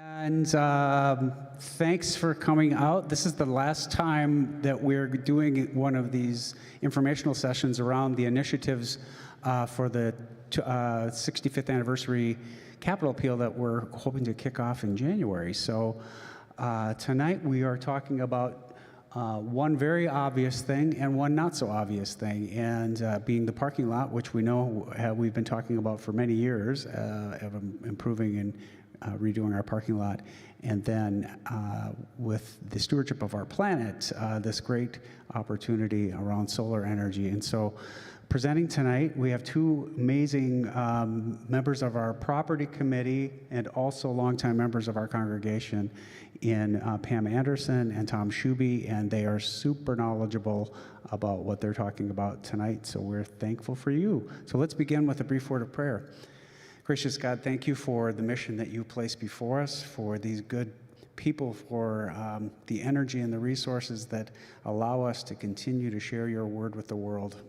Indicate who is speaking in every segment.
Speaker 1: And thanks for coming out. This is the last time that we're doing one of these informational sessions around the initiatives for the 65th anniversary Capitol Appeal that we're hoping to kick off in January. So tonight we are talking about one very obvious thing and one not so obvious thing, and being the parking lot, which we know we've been talking about for many years, of improving and redoing our parking lot, and then with the stewardship of our planet, this great opportunity around solar energy. And so presenting tonight, we have two amazing members of our property committee and also longtime members of our congregation in Pam Anderson and Tom Schuby, and they are super knowledgeable about what they're talking about tonight, so we're thankful for you. So let's begin with a brief word of prayer. Gracious God, thank you for the mission that you place before us, for these good people, for the energy and the resources that allow us to continue to share your word with the world.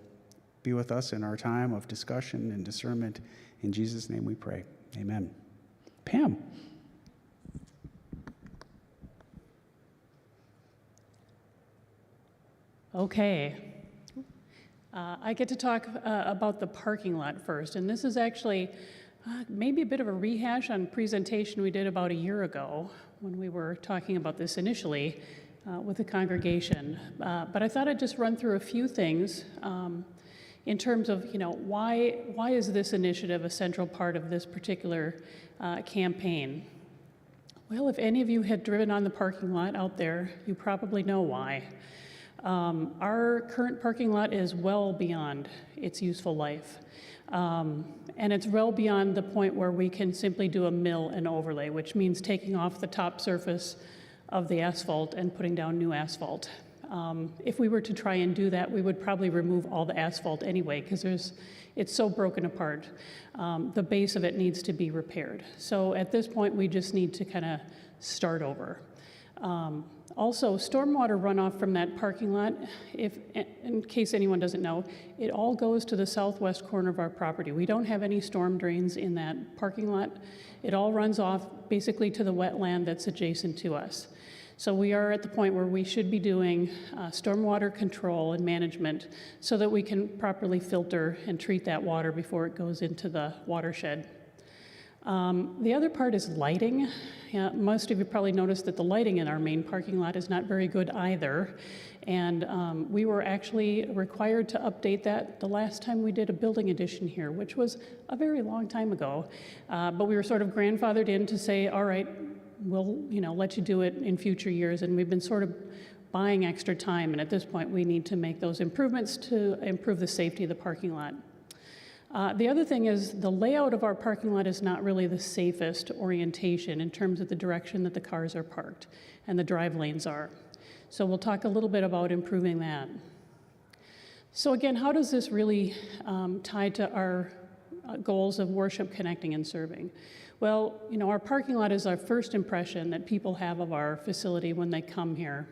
Speaker 1: Be with us in our time of discussion and discernment. In Jesus' name we pray. Amen. Pam.
Speaker 2: Okay. I get to talk about the parking lot first, and this is actually maybe a bit of a rehash on a presentation we did about a year ago when we were talking about this initially with the congregation. But I thought I'd just run through a few things in terms of, why is this initiative a central part of this particular campaign? Well, if any of you had driven on the parking lot out there, you probably know why. Our current parking lot is well beyond its useful life. And it's well beyond the point where we can simply do a mill and overlay, which means taking off the top surface of the asphalt and putting down new asphalt. If we were to try and do that, we would probably remove all the asphalt anyway, because it's so broken apart. The base of it needs to be repaired. So at this point, we just need to kind of start over. Also, stormwater runoff from that parking lot, in case anyone doesn't know, it all goes to the southwest corner of our property. We don't have any storm drains in that parking lot. It all runs off basically to the wetland that's adjacent to us. So we are at the point where we should be doing stormwater control and management so that we can properly filter and treat that water before it goes into the watershed. The other part is lighting. Most of you probably noticed that the lighting in our main parking lot is not very good either. And we were actually required to update that the last time we did a building addition here, which was a very long time ago. But we were sort of grandfathered in to say, all right, we'll let you do it in future years. And we've been sort of buying extra time. And at this point, we need to make those improvements to improve the safety of the parking lot. The other thing is the layout of our parking lot is not really the safest orientation in terms of the direction that the cars are parked and the drive lanes are. So we'll talk a little bit about improving that. So again, how does this really tie to our goals of worship, connecting, and serving? Well, our parking lot is our first impression that people have of our facility when they come here.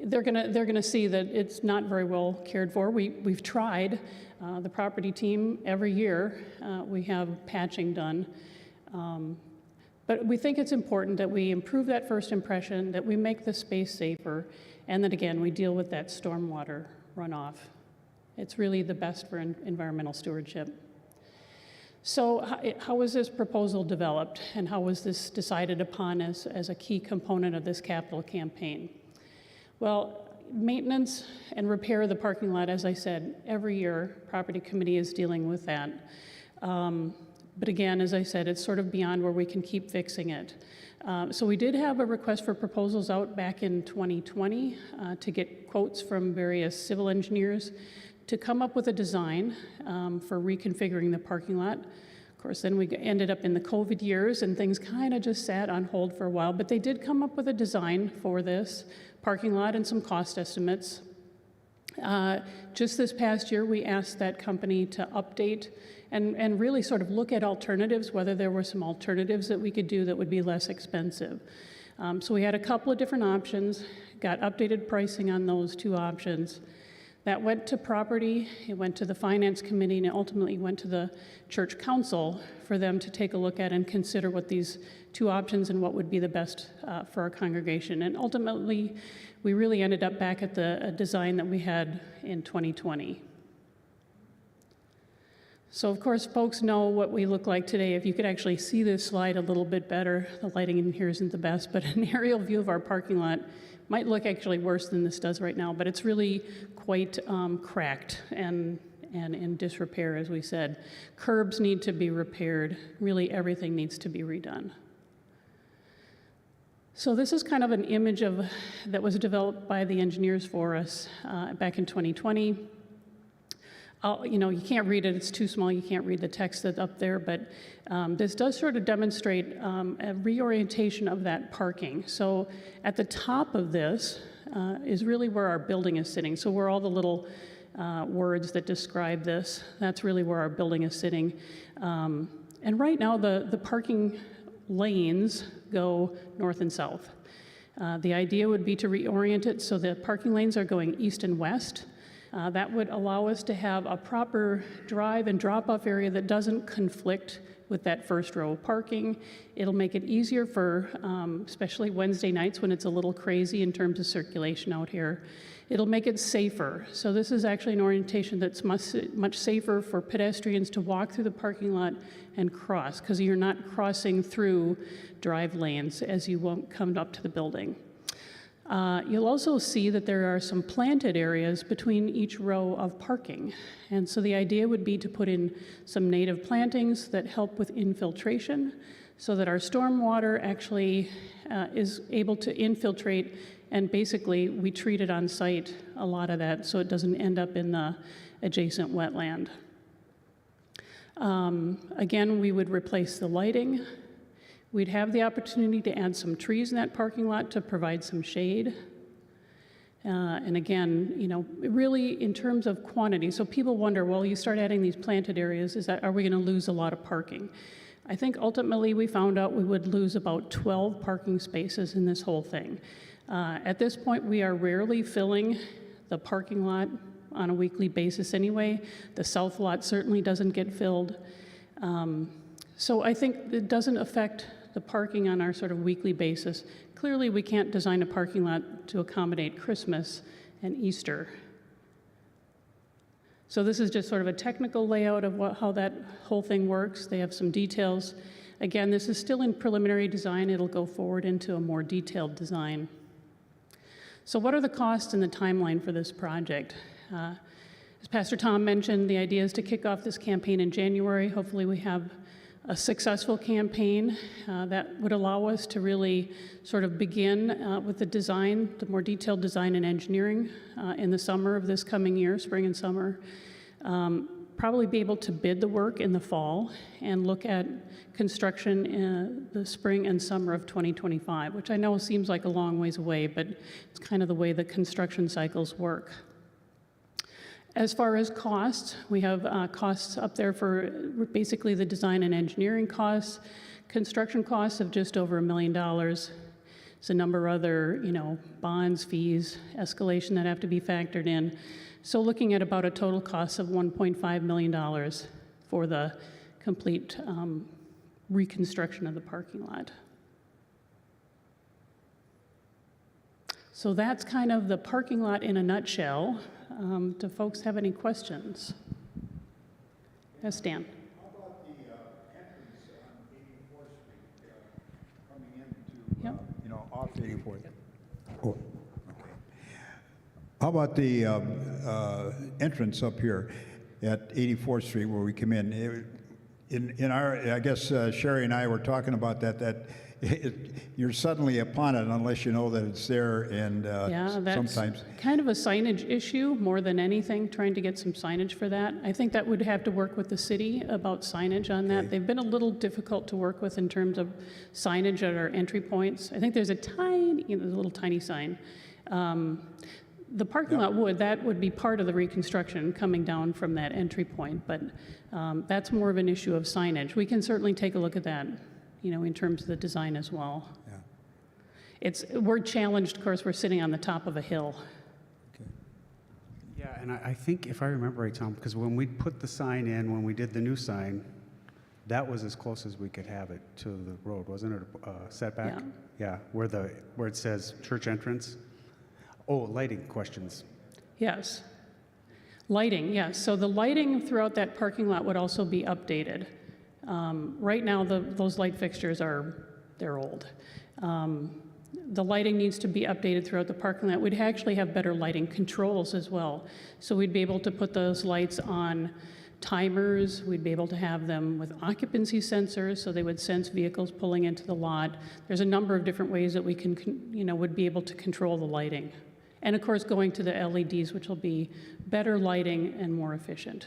Speaker 2: They're gonna see that it's not very well cared for. We've tried. The property team, every year, we have patching done. But we think it's important that we improve that first impression, that we make the space safer, and that, again, we deal with that stormwater runoff. It's really the best for environmental stewardship. So how was this proposal developed, and how was this decided upon as a key component of this capital campaign? Well, maintenance and repair of the parking lot, as I said, every year, property committee is dealing with that. But again, as I said, it's sort of beyond where we can keep fixing it. So we did have a request for proposals out back in 2020 to get quotes from various civil engineers to come up with a design for reconfiguring the parking lot. Of course, then we ended up in the COVID years and things kind of just sat on hold for a while, but they did come up with a design for this parking lot and some cost estimates. Just this past year, we asked that company to update and really sort of look at alternatives, whether there were some alternatives that we could do that would be less expensive. So we had a couple of different options, got updated pricing on those two options. That went to property, it went to the finance committee, and it ultimately went to the church council for them to take a look at and consider what these two options and what would be the best for our congregation. And ultimately, we really ended up back at the design that we had in 2020. So of course, folks know what we look like today. If you could actually see this slide a little bit better, the lighting in here isn't the best, but an aerial view of our parking lot might look actually worse than this does right now, but it's really quite cracked and in disrepair, as we said. Curbs need to be repaired. Really, everything needs to be redone. So this is kind of an image that was developed by the engineers for us back in 2020. You can't read it, it's too small, you can't read the text that's up there, but this does sort of demonstrate a reorientation of that parking. So at the top of this is really where our building is sitting. So where all the little words that describe this, that's really where our building is sitting. And right now the parking lanes go north and south. The idea would be to reorient it so the parking lanes are going east and west. That would allow us to have a proper drive and drop-off area that doesn't conflict with that first row of parking. It'll make it easier for, especially Wednesday nights when it's a little crazy in terms of circulation out here. It'll make it safer. So this is actually an orientation that's much safer for pedestrians to walk through the parking lot and cross, because you're not crossing through drive lanes as you won't come up to the building. You'll also see that there are some planted areas between each row of parking. And so the idea would be to put in some native plantings that help with infiltration so that our stormwater actually is able to infiltrate, and basically we treat it on site, a lot of that, so it doesn't end up in the adjacent wetland. Again, we would replace the lighting. We'd have the opportunity to add some trees in that parking lot to provide some shade. And again, really in terms of quantity, so people wonder, well, you start adding these planted areas, are we going to lose a lot of parking? I think ultimately we found out we would lose about 12 parking spaces in this whole thing. At this point, we are rarely filling the parking lot on a weekly basis anyway. The south lot certainly doesn't get filled. So I think it doesn't affect the parking on our sort of weekly basis. Clearly, we can't design a parking lot to accommodate Christmas and Easter. So this is just sort of a technical layout of how that whole thing works. They have some details. Again, this is still in preliminary design. It'll go forward into a more detailed design. So what are the costs and the timeline for this project? As Pastor Tom mentioned, the idea is to kick off this campaign in January. Hopefully we have a successful campaign that would allow us to really sort of begin with the design, the more detailed design and engineering in the summer of this coming year, spring and summer. Probably be able to bid the work in the fall and look at construction in the spring and summer of 2025, which I know seems like a long ways away, but it's kind of the way the construction cycles work. As far as costs, we have costs up there for basically the design and engineering costs, construction costs of just over $1 million. There's a number of other, bonds, fees, escalation that have to be factored in. So looking at about a total cost of $1.5 million for the complete reconstruction of the parking lot. So that's kind of the parking lot in a nutshell. Do folks have any questions? Yes, Dan.
Speaker 3: How about the entrance on 84th Street coming into, off 84th? Oh, okay. How about the entrance up here at 84th Street where we come in? In our, I guess Sherry and I were talking about that you're suddenly upon it unless you know that it's there, and
Speaker 2: yeah, that's
Speaker 3: sometimes
Speaker 2: kind of a signage issue more than anything, trying to get some signage for that. I think that would have to work with the city about signage on that.
Speaker 3: Okay.
Speaker 2: They've been a little difficult to work with in terms of signage at our entry points. I think there's a little tiny sign. The parking lot would be part of the reconstruction coming down from that entry point, but that's more of an issue of signage. We can certainly take a look at that, in terms of the design as well.
Speaker 3: yeah.
Speaker 2: We're challenged, of course, we're sitting on the top of a hill.
Speaker 3: Okay.
Speaker 4: Yeah,
Speaker 1: and I think if I remember right, Tom, because when we put the sign in, when we did the new sign, that was as close as we could have it to the road, wasn't it? Setback?
Speaker 2: Yeah.
Speaker 1: Yeah, where it says church entrance. Oh, lighting questions.
Speaker 2: Yes. Lighting, yes. So the lighting throughout that parking lot would also be updated. Right now, those light fixtures they're old. The lighting needs to be updated throughout the parking lot. We'd actually have better lighting controls as well. So we'd be able to put those lights on timers. We'd be able to have them with occupancy sensors, so they would sense vehicles pulling into the lot. There's a number of different ways that we can, would be able to control the lighting. And of course, going to the LEDs, which will be better lighting and more efficient.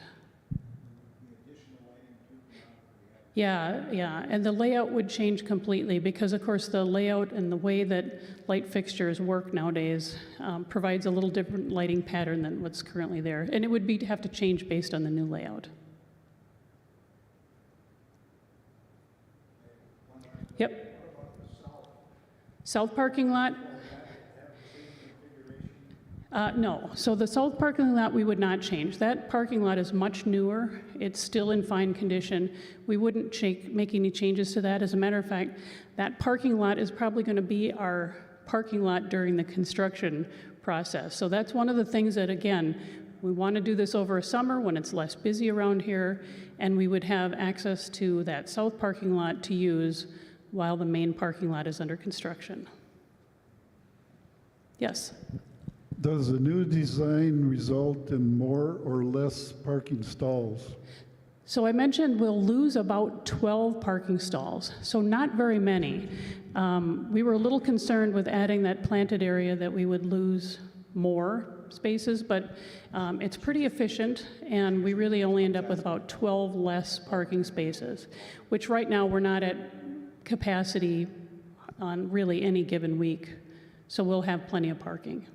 Speaker 2: Yeah, and the layout would change completely because, of course, the layout and the way that light fixtures work nowadays provides a little different lighting pattern than what's currently there. And it would have to change based on the new layout. Yep. South parking lot? No. So the south parking lot we would not change. That parking lot is much newer. It's still in fine condition. We wouldn't make any changes to that. As a matter of fact, that parking lot is probably going to be our parking lot during the construction process. So that's one of the things that, again, we want to do this over a summer when it's less busy around here, and we would have access to that south parking lot to use while the main parking lot is under construction. Yes?
Speaker 4: Does the new design result in more or less parking stalls?
Speaker 2: So I mentioned we'll lose about 12 parking stalls, so not very many. We were a little concerned with adding that planted area that we would lose more spaces, but it's pretty efficient, and we really only end up with about 12 less parking spaces, which right now we're not at capacity on really any given week, so we'll have plenty of parking.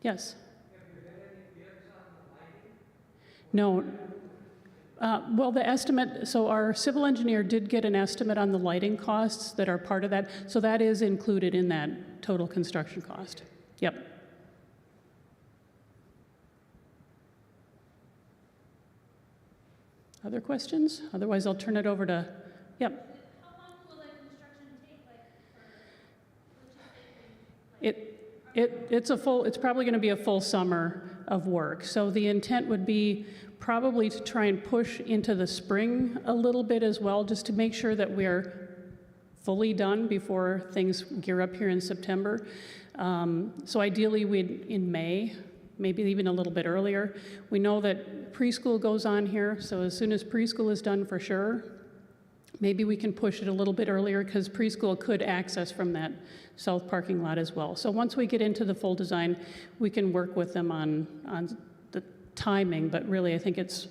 Speaker 2: Yes? Have you had any bids on the lighting? No. Well, the estimate, so our civil engineer did get an estimate on the lighting costs that are part of that, so that is included in that total construction cost. Yep. Other questions? Otherwise, I'll turn it over to, yep.
Speaker 5: How long will that construction take, like, for
Speaker 2: It's probably going to be a full summer of work. So the intent would be probably to try and push into the spring a little bit as well, just to make sure that we're fully done before things gear up here in September. So ideally, in May, maybe even a little bit earlier. We know that preschool goes on here, so as soon as preschool is done for sure, maybe we can push it a little bit earlier because preschool could access from that south parking lot as well. So once we get into the full design, we can work with them on the timing, but really I think it's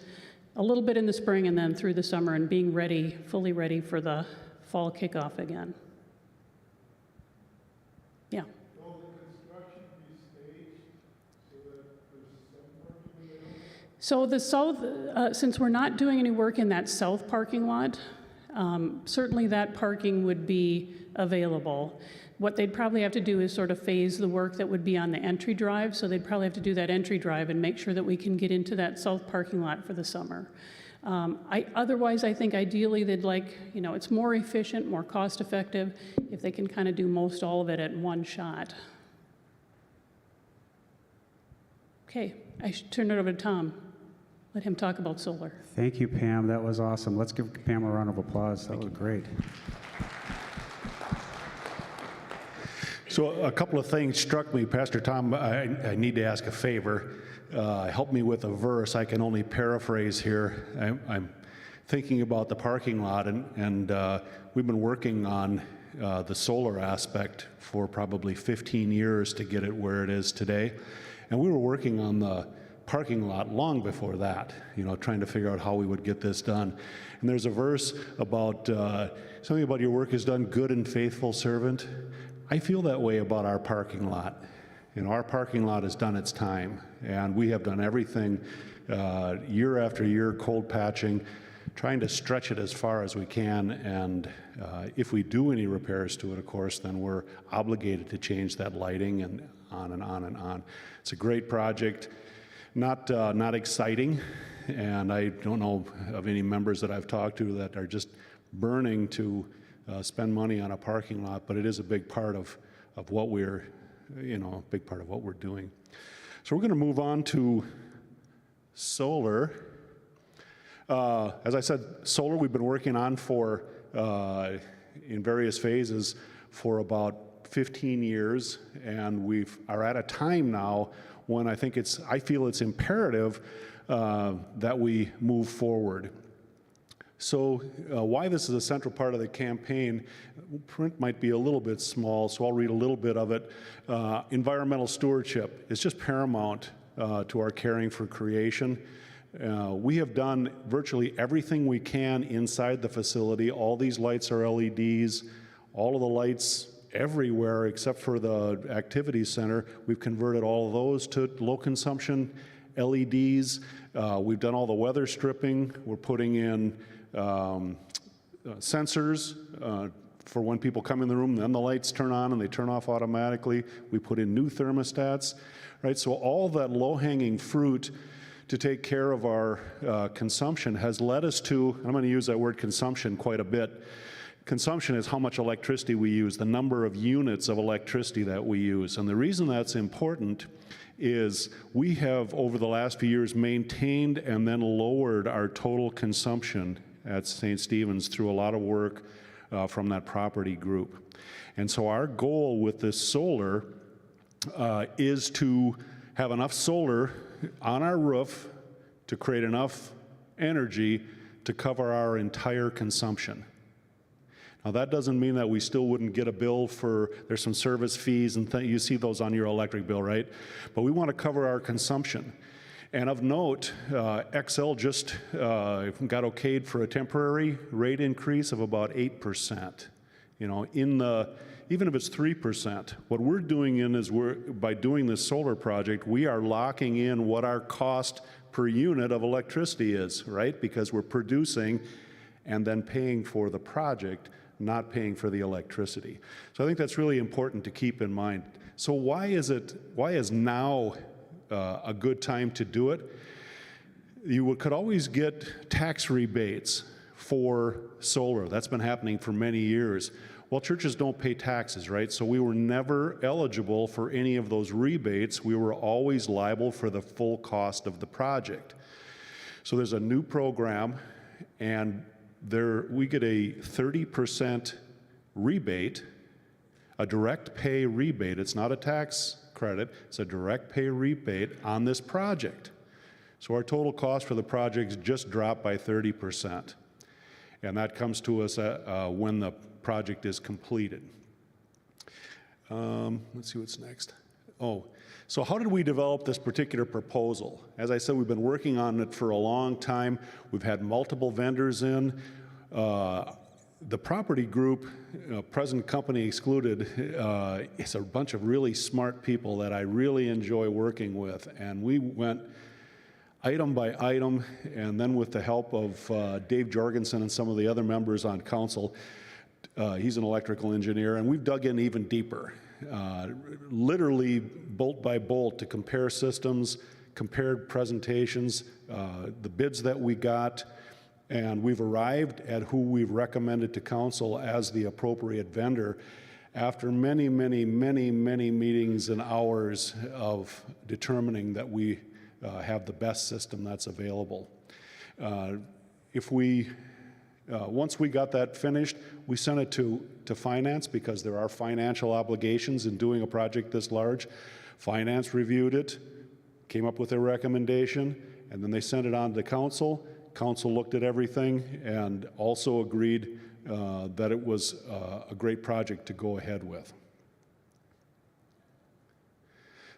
Speaker 2: a little bit in the spring and then through the summer and being ready, fully ready for the fall kickoff again. Yeah.
Speaker 4: Will the construction be staged so that there's some parking available?
Speaker 2: So the south, since we're not doing any work in that south parking lot, certainly that parking would be available. What they'd probably have to do is sort of phase the work that would be on the entry drive, so they'd probably have to do that entry drive and make sure that we can get into that south parking lot for the summer. Otherwise, I think ideally they'd like, it's more efficient, more cost effective if they can kind of do most all of it at one shot. Okay, I should turn it over to Tom. Let him talk about solar.
Speaker 1: Thank you, Pam. That was awesome. Let's give Pam a round of applause. That was great.
Speaker 6: So a couple of things struck me. Pastor Tom, I need to ask a favor. Help me with a verse. I can only paraphrase here. I'm thinking about the parking lot, and we've been working on the solar aspect for probably 15 years to get it where it is today. And we were working on the parking lot long before that, trying to figure out how we would get this done. And there's a verse about something about your work is done, good and faithful servant. I feel that way about our parking lot. Our parking lot has done its time, and we have done everything year after year, cold patching, trying to stretch it as far as we can, and if we do any repairs to it, of course, then we're obligated to change that lighting, and on and on and on. It's a great project, not exciting, and I don't know of any members that I've talked to that are just burning to spend money on a parking lot, but it is a big part of what we're, a big part of what we're doing. So we're going to move on to solar. As I said, solar we've been working on for, in various phases for about 15 years, and we are at a time now when I feel it's imperative that we move forward. So why this is a central part of the campaign, print might be a little bit small, so I'll read a little bit of it. Environmental stewardship is just paramount to our caring for creation. We have done virtually everything we can inside the facility. All these lights are LEDs. All of the lights everywhere except for the activity center, we've converted all of those to low consumption LEDs. We've done all the weather stripping. We're putting in sensors for when people come in the room, then the lights turn on and they turn off automatically. We put in new thermostats, right? So all that low-hanging fruit to take care of our consumption has led us to, I'm going to use that word consumption quite a bit. Consumption is how much electricity we use, the number of units of electricity that we use. And the reason that's important is we have, over the last few years, maintained and then lowered our total consumption at St. Stephen's through a lot of work from that property group. And so our goal with this solar is to have enough solar on our roof to create enough energy to cover our entire consumption. Now, that doesn't mean that we still wouldn't get a bill for, there's some service fees, and you see those on your electric bill, right? But we want to cover our consumption. And of note, XL just got okayed for a temporary rate increase of about 8%. Even if it's 3%, what we're doing by doing this solar project, we are locking in what our cost per unit of electricity is, right? Because we're producing and then paying for the project, not paying for the electricity. So I think that's really important to keep in mind. So why is now a good time to do it? You could always get tax rebates for solar. That's been happening for many years. Well, churches don't pay taxes, right? So we were never eligible for any of those rebates. We were always liable for the full cost of the project. So there's a new program, and we get a 30% rebate, a direct pay rebate. It's not a tax credit, it's a direct pay rebate on this project. So our total cost for the project just dropped by 30%. And that comes to us when the project is completed. Let's see what's next. So how did we develop this particular proposal? As I said, we've been working on it for a long time. We've had multiple vendors in. The property group, present company excluded, is a bunch of really smart people that I really enjoy working with. And we went item by item, and then with the help of Dave Jorgensen and some of the other members on council, he's an electrical engineer, and we've dug in even deeper, literally bolt by bolt to compare systems, compared presentations, the bids that we got, and we've arrived at who we've recommended to council as the appropriate vendor after many, many, many, many meetings and hours of determining that we have the best system that's available. Once we got that finished, we sent it to finance because there are financial obligations in doing a project this large. Finance reviewed it, came up with a recommendation, and then they sent it on to council. Council looked at everything and also agreed that it was a great project to go ahead with.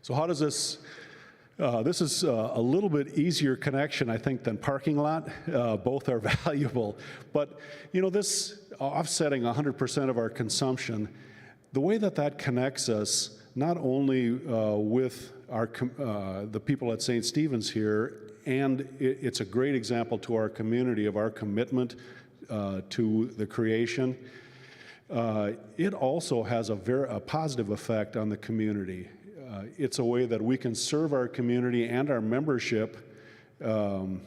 Speaker 6: So how does this this is a little bit easier connection, I think, than parking lot. Both are valuable. But, this offsetting 100% of our consumption, the way that connects us, not only with the people at St. Stephen's here and it's a great example to our community of our commitment to the creation. It also has a positive effect on the community. It's a way that we can serve our community and our membership in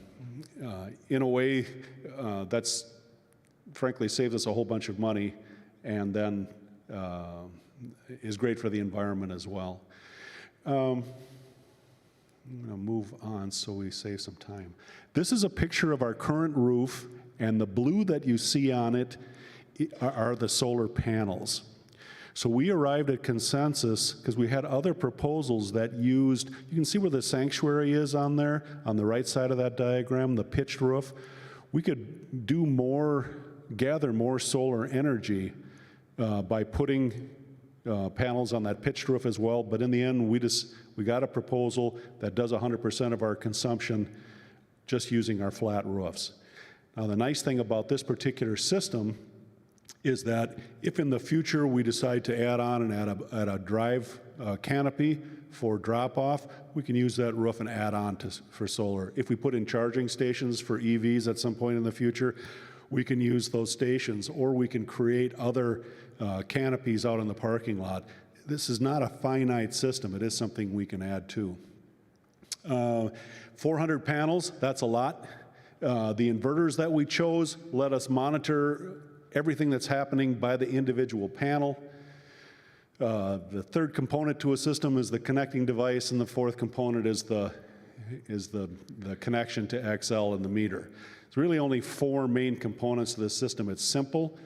Speaker 6: a way that's frankly saves us a whole bunch of money, and then is great for the environment as well. I'm going to move on so we save some time. This is a picture of our current roof, and the blue that you see on it are the solar panels. So we arrived at consensus because we had other proposals that used, you can see where the sanctuary is on there, on the right side of that diagram, the pitched roof. We could do more, gather more solar energy by putting panels on that pitched roof as well, but in the end, we got a proposal that does 100% of our consumption just using our flat roofs. Now, the nice thing about this particular system is that if in the future we decide to add on and add a drive canopy for drop-off, we can use that roof and add on for solar. If we put in charging stations for EVs at some point in the future, we can use those stations, or we can create other canopies out in the parking lot. This is not a finite system. It is something we can add to. 400 panels, that's a lot. The inverters that we chose let us monitor everything that's happening by the individual panel. The third component to a system is the connecting device, and the fourth component is the connection to XL and the meter. There's really only four main components to this system. It's simple.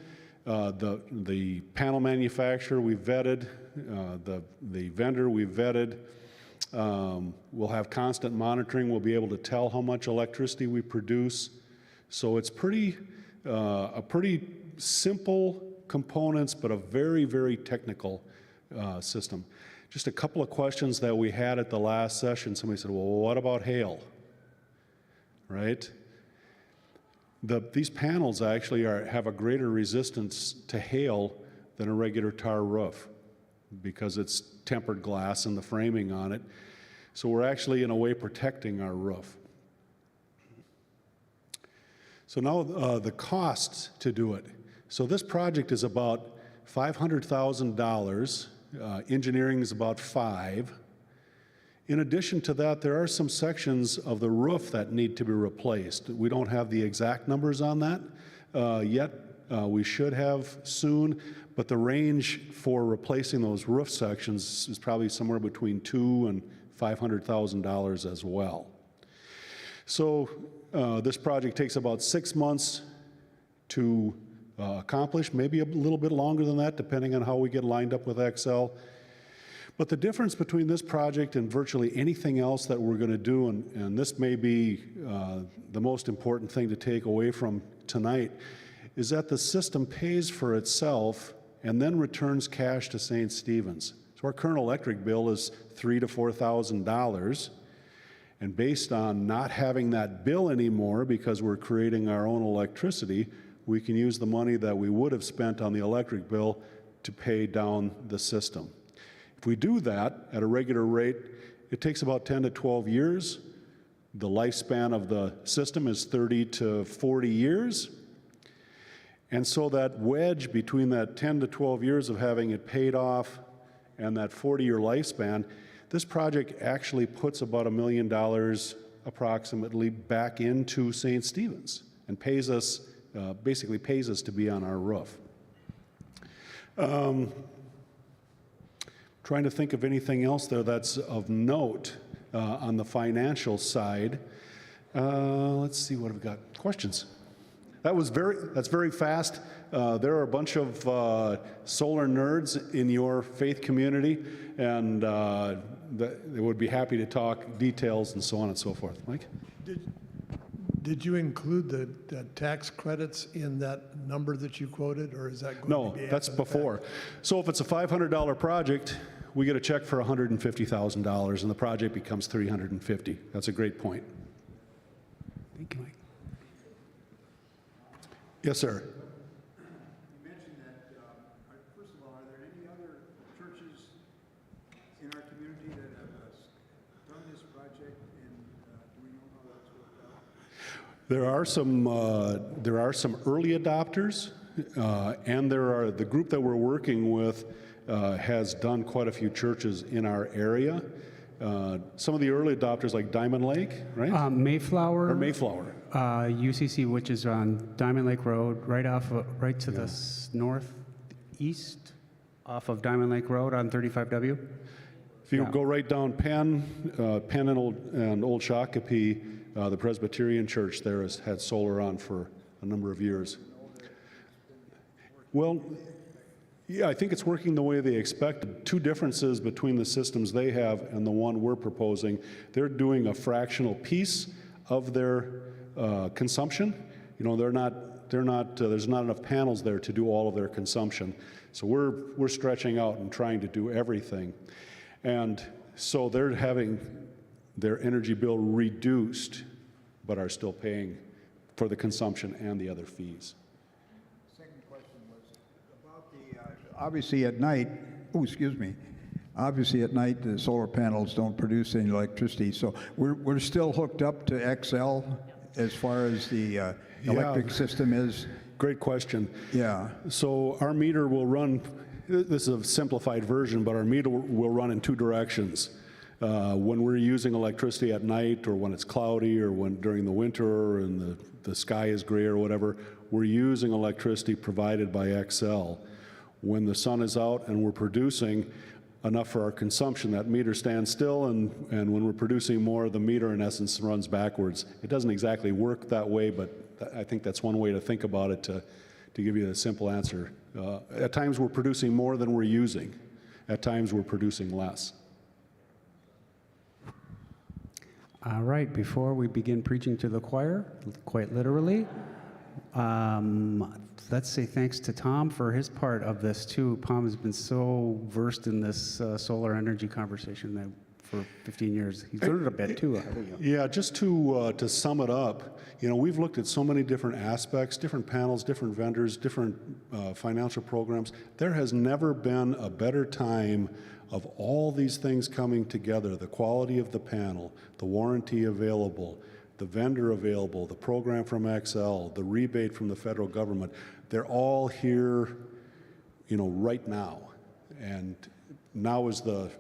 Speaker 6: The panel manufacturer we've vetted, the vendor we've vetted. We'll have constant monitoring. We'll be able to tell how much electricity we produce. So it's a pretty simple components, but a very, very technical system. Just a couple of questions that we had at the last session. Somebody said, well, what about hail? Right? These panels actually have a greater resistance to hail than a regular tar roof because it's tempered glass and the framing on it. So we're actually, in a way, protecting our roof. So now the costs to do it. So this project is about $500,000. Engineering is about $5 million. In addition to that, there are some sections of the roof that need to be replaced. We don't have the exact numbers on that yet. We should have soon, but the range for replacing those roof sections is probably somewhere between $200,000 and $500,000 as well. So this project takes about 6 months to accomplish, maybe a little bit longer than that, depending on how we get lined up with XL. But the difference between this project and virtually anything else that we're going to do, and this may be the most important thing to take away from tonight, is that the system pays for itself and then returns cash to St. Stephen's. So our current electric bill is $3,000 to $4,000, and based on not having that bill anymore because we're creating our own electricity, we can use the money that we would have spent on the electric bill to pay down the system. If we do that at a regular rate, it takes about 10 to 12 years. The lifespan of the system is 30 to 40 years. And so that wedge between that 10 to 12 years of having it paid off and that 40-year lifespan, this project actually puts about $1 million approximately back into St. Stephen's and pays us, basically pays us to be on our roof. Trying to think of anything else there that's of note on the financial side. Let's see what I've got. Questions? That's very fast. There are a bunch of solar nerds in your faith community, and they would be happy to talk details and so on and so forth. Mike?
Speaker 7: Did you include the tax credits in that number that you quoted, or is that going
Speaker 6: No,
Speaker 7: to be
Speaker 6: that's
Speaker 7: after the
Speaker 6: before.
Speaker 7: fact?
Speaker 6: So if it's a $500 project, we get a check for $150,000, and the project becomes $350,000. That's a great point.
Speaker 1: Thank you, Mike.
Speaker 6: Yes, sir.
Speaker 3: You mentioned that, first of all, are there any other churches in our community that have done this project, and do we know how that's
Speaker 6: There are some early adopters, and the group that we're working with has done quite a few churches in our area. Some of the early adopters, like Diamond Lake, right?
Speaker 1: Mayflower.
Speaker 6: Or Mayflower.
Speaker 1: UCC, which is on Diamond Lake Road, right to the northeast off of Diamond Lake Road on 35W.
Speaker 6: If you go right down Penn and Old Shakopee, the Presbyterian Church there has had solar on for a number of years. Well, yeah, I think it's working the way they expected. Two differences between the systems they have and the one we're proposing. They're doing a fractional piece of their consumption. You know, there's not enough panels there to do all of their consumption. So we're stretching out and trying to do everything. And so they're having their energy bill reduced, but are still paying for the consumption and the other fees.
Speaker 3: Second question was about the, obviously at night, obviously at night the solar panels don't produce any electricity, so we're still hooked up to XL as far as the electric system is?
Speaker 6: Great question.
Speaker 3: Yeah.
Speaker 6: So our meter will run, this is a simplified version, but our meter will run in two directions. When we're using electricity at night, or when it's cloudy, or when during the winter and the sky is gray or whatever, we're using electricity provided by XL. When the sun is out and we're producing enough for our consumption, that meter stands still, and when we're producing more, the meter in essence runs backwards. It doesn't exactly work that way, but I think that's one way to think about it to give you a simple answer. At times we're producing more than we're using. At times we're producing less.
Speaker 1: All right, before we begin preaching to the choir, quite literally, let's say thanks to Tom for his part of this too. Tom has been so versed in this solar energy conversation that for 15 years. He's learned a bit too.
Speaker 6: Yeah, just to sum it up, you know, we've looked at so many different aspects, different panels, different vendors, different financial programs. There has never been a better time of all these things coming together: the quality of the panel, the warranty available, the vendor available, the program from XL, the rebate from the federal government. They're all here, you know, right now. And now is the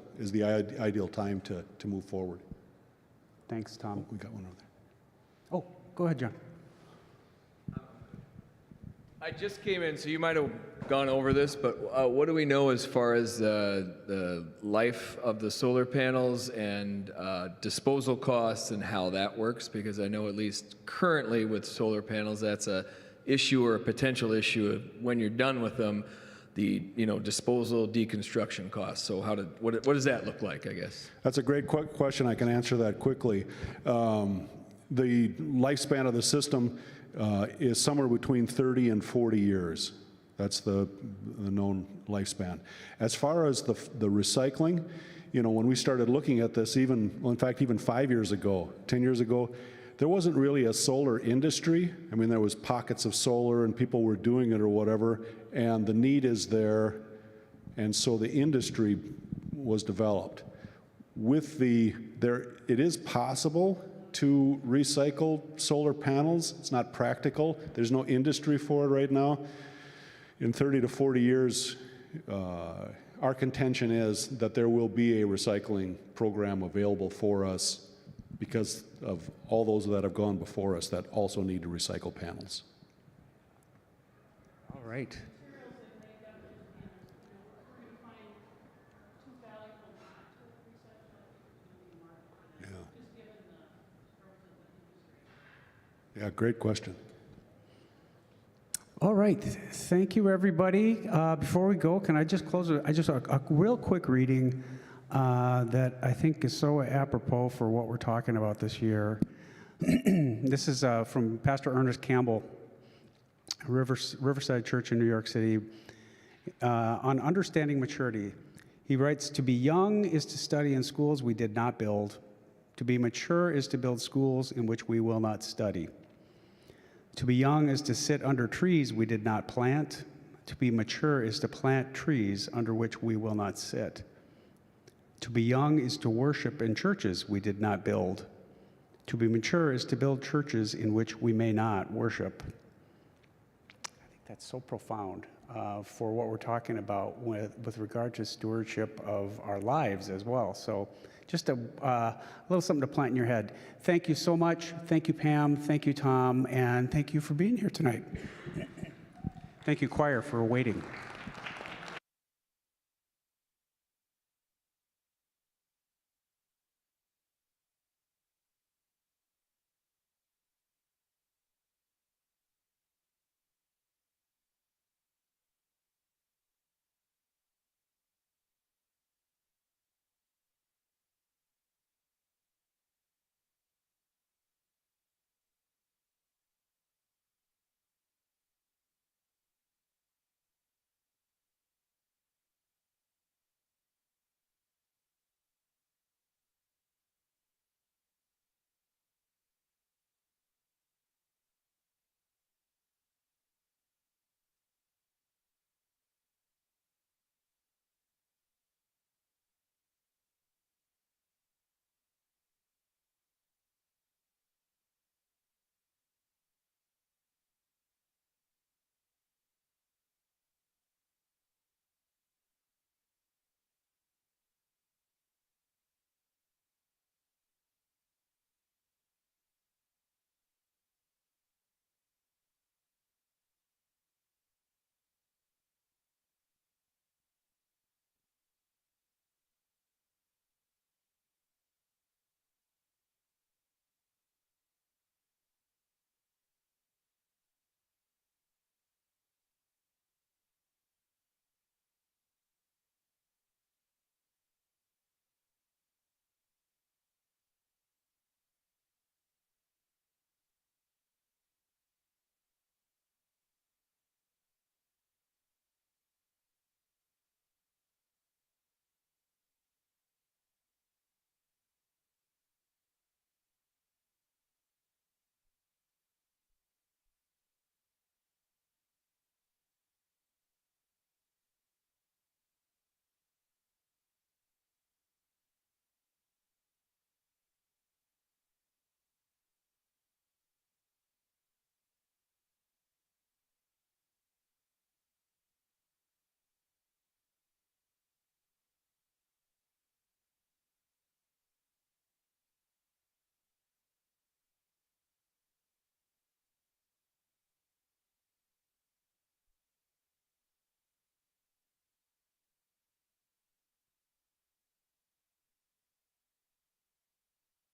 Speaker 6: ideal time to move forward.
Speaker 1: Thanks, Tom.
Speaker 6: We got one over there.
Speaker 1: Oh, go ahead, John.
Speaker 8: I just came in, so you might have gone over this, but what do we know as far as the life of the solar panels and disposal costs and how that works? Because I know at least currently with solar panels, that's a issue or a potential issue of when you're done with them, the disposal, deconstruction costs. So what does that look like, I guess?
Speaker 6: That's a great question. I can answer that quickly. The lifespan of the system is somewhere between 30 and 40 years. That's the known lifespan. As far as the recycling, when we started looking at this, even 5 years ago, 10 years ago, there wasn't really a solar industry. I mean, there was pockets of solar and people were doing it or whatever, and the need is there, and so the industry was developed. It is possible to recycle solar panels. It's not practical. There's no industry for it right now. In 30 to 40 years, our contention is that there will be a recycling program available for us because of all those that have gone before us that also need to recycle panels.
Speaker 1: All right.
Speaker 6: Yeah, great question.
Speaker 1: All right, thank you, everybody. Before we go, can I just close with a real quick reading that I think is so apropos for what we're talking about this year. This is from Pastor Ernest Campbell, Riverside Church in New York City, on understanding maturity. He writes, "To be young is to study in schools we did not build. To be mature is to build schools in which we will not study. To be young is to sit under trees we did not plant. To be mature is to plant trees under which we will not sit. To be young is to worship in churches we did not build. To be mature is to build churches in which we may not worship. I think that's so profound for what we're talking about with regard to stewardship of our lives as well. So just a little something to plant in your head. Thank you so much. Thank you, Pam. Thank you, Tom. And thank you for being here tonight. Thank you, choir, for waiting.